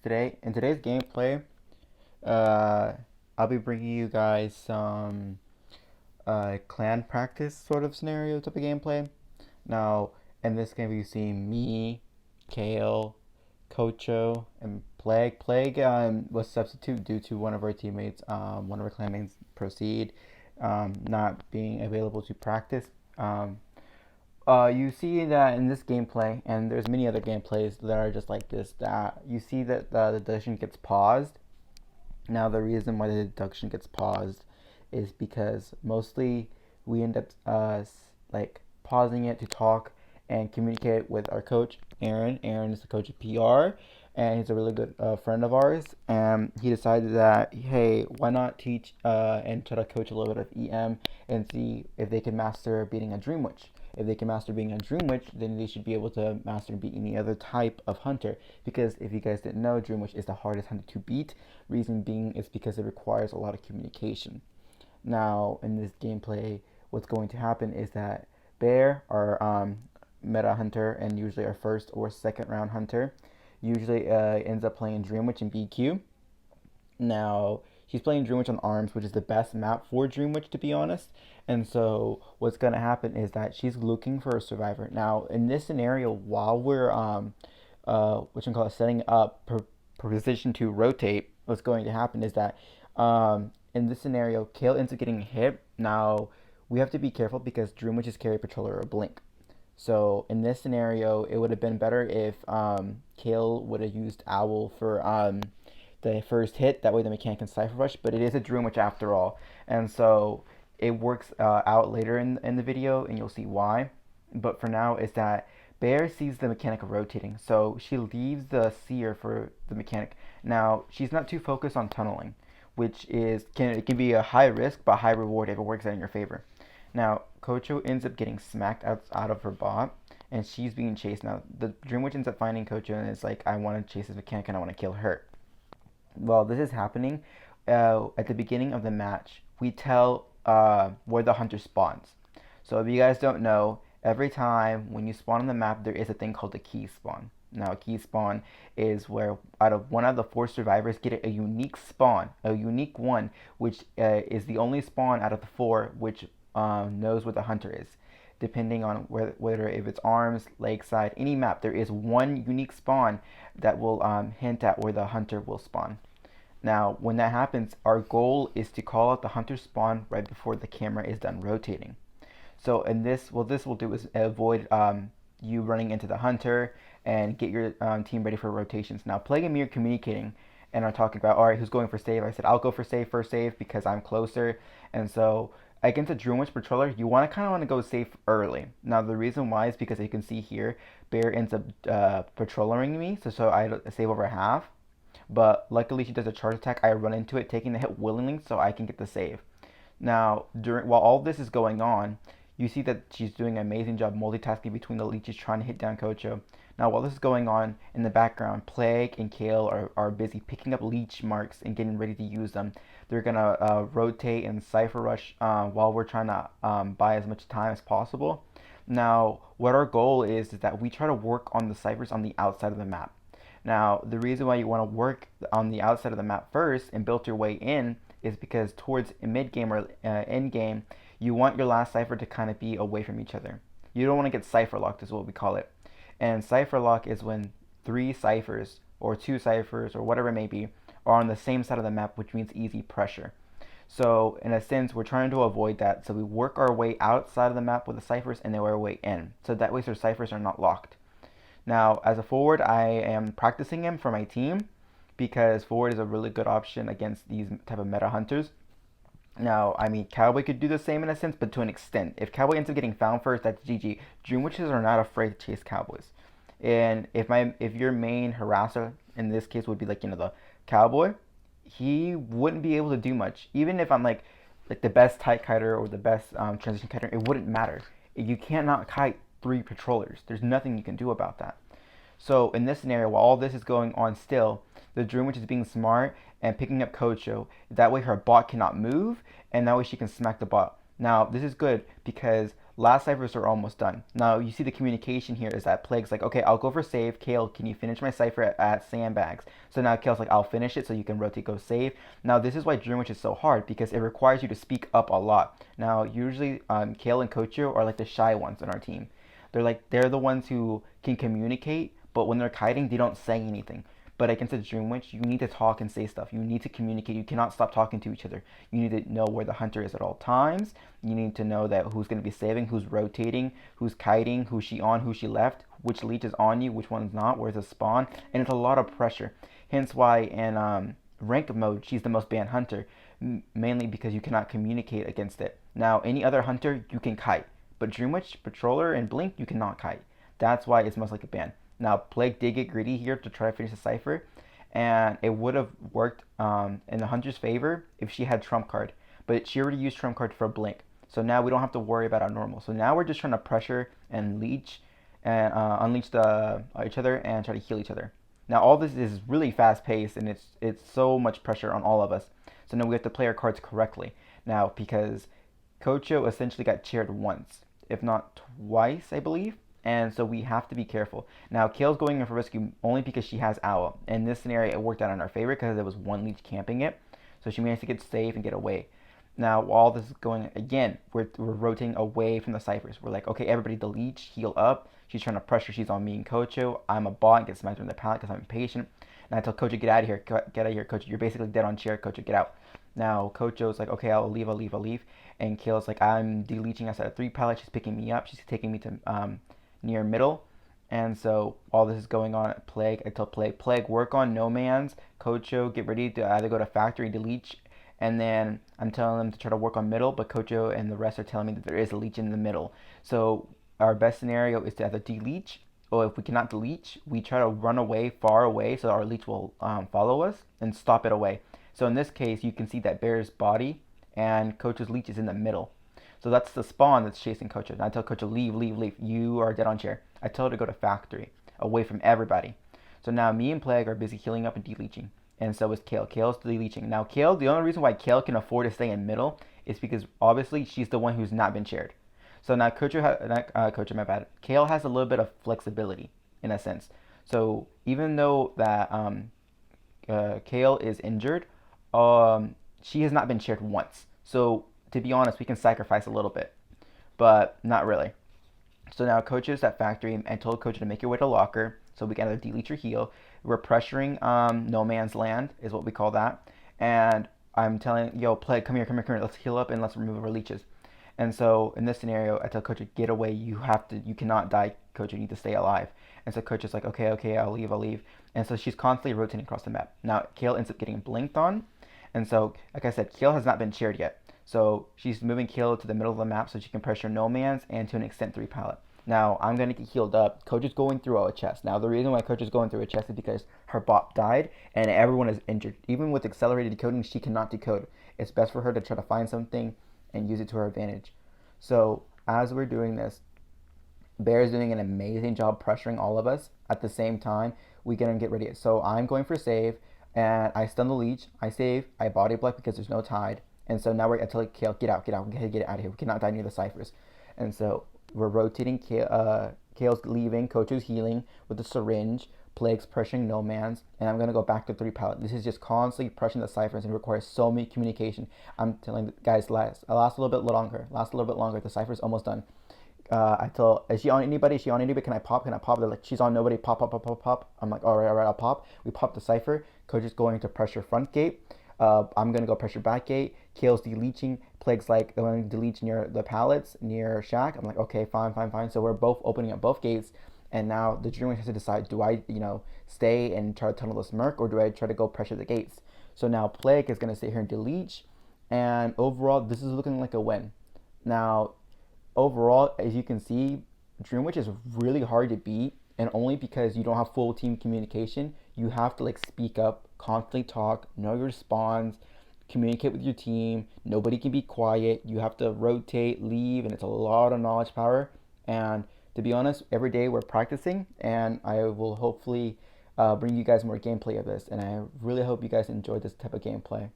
In today's gameplay, uh, I'll be bringing you guys some clan practice sort of scenario type of gameplay. Now, in this game, you see me, Kale, Kocho, and Plague. Plague was substitute due to one of our teammates, one of our clan mates, Proceed, not being available to practice. You see that in this gameplay, and there's many other gameplays that are just like this, that you see that the deduction gets paused. Now, the reason why the deduction gets paused is because mostly we end up like pausing it to talk and communicate with our coach, Aaron. Aaron is the coach of PR, and he's a really good friend of ours. And he decided that, hey, why not teach and try to coach a little bit of EM and see if they can master beating a Dream Witch. If they can master being a Dream Witch, then they should be able to master beat any other type of hunter. Because if you guys didn't know, Dream Witch is the hardest hunter to beat. Reason being is because it requires a lot of communication. Now, in this gameplay, what's going to happen is that Bear, our meta hunter, and usually our first or second round hunter, usually ends up playing Dream Witch and BQ. Now, she's playing Dream Witch on Arms, which is the best map for Dream Witch, to be honest. And so, what's going to happen is that she's looking for a survivor. Now, in this scenario, while we're what you call it, setting up position to rotate, what's going to happen is that in this scenario, Kale ends up getting hit. Now, we have to be careful because Dream Witches carry Patroller or Blink. So in this scenario, it would have been better if Kale would have used Owl for the first hit. That way the mechanic can Cypher Rush, but it is a Dream Witch after all. And so it works out later in the video, and you'll see why. But for now, is that Bear sees the mechanic rotating, so she leaves the Seer for the mechanic. Now, she's not too focused on tunneling, which it can be a high risk but high reward if it works out in your favor. Now, Kocho ends up getting smacked out of her bot, and she's being chased. Now, the Dream Witch ends up finding Kocho and is like, I want to chase this mechanic and I want to kill her. While this is happening, at the beginning of the match, we tell where the hunter spawns. So if you guys don't know, every time when you spawn on the map, there is a thing called a key spawn. Now, a key spawn is where out of one of the four survivors get a unique spawn, a unique one, which is the only spawn out of the four which knows where the hunter is. Depending on whether if it's arms, lakeside, any map, there is one unique spawn that will hint at where the hunter will spawn. Now, when that happens, our goal is to call out the hunter spawn right before the camera is done rotating. So in this, what this will do is avoid you running into the hunter and get your team ready for rotations. Now, Plague and me are communicating and are talking about, all right, who's going for save? I said, I'll go for save first save because I'm closer. And so against a Dream Witch Patroller, you kind of want to go safe early. Now, the reason why is because you can see here, Bear ends up patrollering me, so I save over half. But luckily, she does a charge attack. I run into it, taking the hit willingly, so I can get the save. Now, while all this is going on, you see that she's doing an amazing job multitasking between the leeches trying to hit down Kocho. Now, while this is going on in the background, Plague and Kale are busy picking up leech marks and getting ready to use them. They're going to rotate and Cypher Rush while we're trying to buy as much time as possible. Now, what our goal is that we try to work on the ciphers on the outside of the map. Now, the reason why you want to work on the outside of the map first and build your way in is because towards mid game or end game, you want your last cipher to kind of be away from each other. You don't want to get cipher locked, is what we call it. And cipher lock is when three ciphers or two ciphers or whatever it may be are on the same side of the map, which means easy pressure. So in a sense, we're trying to avoid that. So we work our way outside of the map with the ciphers and then work our way in. So that way our ciphers are not locked. Now, as a forward, I am practicing him for my team because forward is a really good option against these type of meta hunters. Now, I mean, Cowboy could do the same in a sense, but to an extent. If Cowboy ends up getting found first, that's GG. Dream Witches are not afraid to chase Cowboys. And if your main harasser in this case would be like, the Cowboy, he wouldn't be able to do much. Even if I'm like the best tight kiter or the best transition kiter, it wouldn't matter. You cannot kite three patrollers. There's nothing you can do about that. So in this scenario, while all this is going on still, the Dream Witch is being smart and picking up Kocho. That way her bot cannot move, and that way she can smack the bot. Now, this is good because last ciphers are almost done. Now you see the communication here is that Plague's like, okay, I'll go for save. Kale, can you finish my cipher at sandbags? So now Kale's like, I'll finish it so you can rotate, go save. Now this is why Dream Witch is so hard, because it requires you to speak up a lot. Now usually Kale and Kocho are like the shy ones on our team. They're the ones who can communicate, but when they're kiting, they don't say anything. But against a Dream Witch, you need to talk and say stuff. You need to communicate. You cannot stop talking to each other. You need to know where the hunter is at all times. You need to know that who's going to be saving, who's rotating, who's kiting, who's she on, who she left, which leech is on you, which one's not, where's the spawn. And it's a lot of pressure. Hence why in rank mode, she's the most banned hunter, mainly because you cannot communicate against it. Now, any other hunter, you can kite. But Dream Witch, Patroller, and Blink, you cannot kite. That's why it's most like a ban. Now, Plague did get greedy here to try to finish the cipher, and it would have worked in the hunter's favor if she had trump card, but she already used trump card for Blink. So now we don't have to worry about our normal. So now we're just trying to pressure and leech and unleash each other and try to heal each other. Now all this is really fast paced, and it's so much pressure on all of us. So now we have to play our cards correctly. Now because Kocho essentially got cheered once, if not twice, I believe. And so we have to be careful. Now, Kale's going in for rescue only because she has Owl. In this scenario, it worked out in our favor because there was one leech camping it. So she managed to get safe and get away. Now, while this is going, again, we're rotating away from the ciphers. We're like, okay, everybody, the leech, heal up. She's trying to pressure. She's on me and Kocho. I'm a bot and get smacked in the pallet because I'm impatient. And I tell Kocho, get out of here. Get out of here, Kocho. You're basically dead on chair. Kocho, get out. Now, Kocho's like, okay, I'll leave. And Kale's like, I'm deleting us at a 3 pallet. She's picking me up. She's taking me to near middle. And so all this is going on at Plague. I tell Plague, work on No Man's. Kocho, get ready to either go to factory, delete, and then I'm telling them to try to work on middle, but Kocho and the rest are telling me that there is a leech in the middle. So our best scenario is to either delete, or if we cannot delete, we try to run away, far away, so our leech will follow us and stop it away. So in this case, you can see that Bear's body and Kocho's leech is in the middle. So that's the spawn that's chasing Kocho. And I tell Kocho, leave. You are dead on chair. I tell her to go to factory, away from everybody. So now me and Plague are busy healing up and deleeching. And so is Kale. Kale's deleeching. Now Kale, the only reason why Kale can afford to stay in middle is because obviously she's the one who's not been shared. So now my bad. Kale has a little bit of flexibility in a sense. So even though that Kale is injured, she has not been shared once. So to be honest, we can sacrifice a little bit, but not really. So now Coach is at factory and told Coach to make your way to locker so we can either delete or heal. We're pressuring No Man's Land is what we call that. And I'm telling, yo, Plague, come here. Let's heal up and let's remove our leeches. And so in this scenario, I tell Coach, get away. You cannot die, Coach. You need to stay alive. And so Coach is like, okay, I'll leave. And so she's constantly rotating across the map. Now Kale ends up getting blinked on. And so, like I said, Kale has not been shared yet. So she's moving Kale to the middle of the map so she can pressure No Man's and to an extent 3 pallet. Now I'm going to get healed up. Coach is going through a chest. Now the reason why Coach is going through a chest is because her bot died and everyone is injured. Even with accelerated decoding, she cannot decode. It's best for her to try to find something and use it to her advantage. So as we're doing this, Bear is doing an amazing job pressuring all of us. At the same time, we get ready. So I'm going for save and I stun the leech. I save. I body block because there's no tide. And so now I tell Kale, get out. We gotta get out of here. We cannot die near the ciphers. And so we're rotating. Kale's leaving. Coach is healing with the syringe. Plague's pressuring No Man's. And I'm going to go back to 3 pallet. This is just constantly pressuring the ciphers and requires so many communication. I'm telling the guys, last a little bit longer. The cipher's almost done. I tell, is she on anybody? Can I pop? They're like, she's on nobody. Pop. I'm like, all right, I'll pop. We pop the cipher. Coach is going to pressure front gate. I'm going to go pressure back gate. Kale's deleeching. Plague's like going to delete near the pallets, near Shack. I'm like, okay, fine. So we're both opening up both gates. And now the Dream Witch has to decide, do I, stay and try to tunnel this Merc, or do I try to go pressure the gates? So now Plague is going to sit here and delete. And overall, this is looking like a win. Now, overall, as you can see, Dream Witch is really hard to beat. And only because you don't have full team communication, you have to speak up, constantly talk, know your spawns, communicate with your team. Nobody can be quiet. You have to rotate, leave, and it's a lot of knowledge power. And to be honest, every day we're practicing, and I will hopefully bring you guys more gameplay of this. And I really hope you guys enjoyed this type of gameplay.